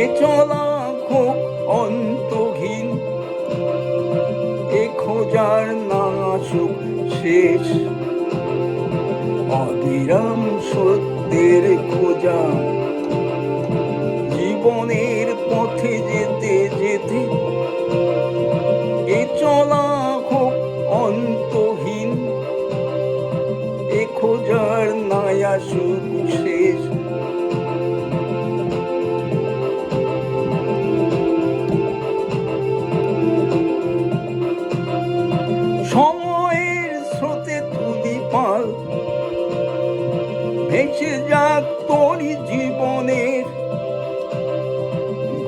এ চলা খুব অন্তহীন, এ খোঁজার না সুখ শেষ, অবিরাম সত্যের খোঁজা। জীবনের পথে যেতে যেতে এ চলা খুব অন্তহীন, এ খোঁজার নায়া সুখ শেষ। সময়ের স্রোতে তুলি পাল, ভেসে যাক তোরই জীবনের,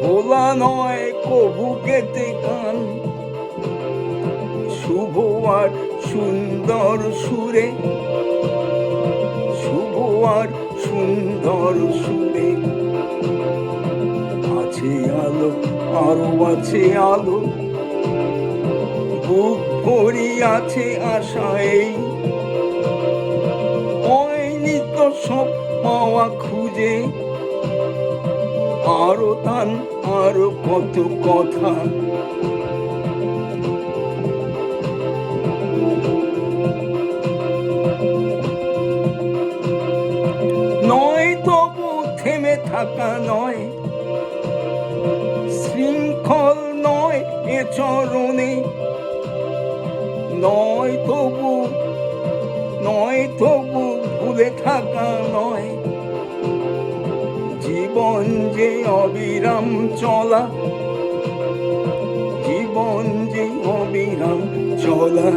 ভোলা নয় কবু গেতে গান, শুভ আর সুন্দর সুরে, শুভ আর সুন্দর সুরে। আছে আলো, আরো আছে আলো, বুক ভরি আছে আশা। এই হয়নি তো সব পাওয়া খুঁজে, আরো টান, আরো কত কথা। নয় তবু থেমে থাকা নয়, শৃঙ্খল নয় এ চরণে, নয় তবু ভুলে থাকা নয়। জীবন যে অবিরাম চলা, জীবন যে অবিরাম চলা।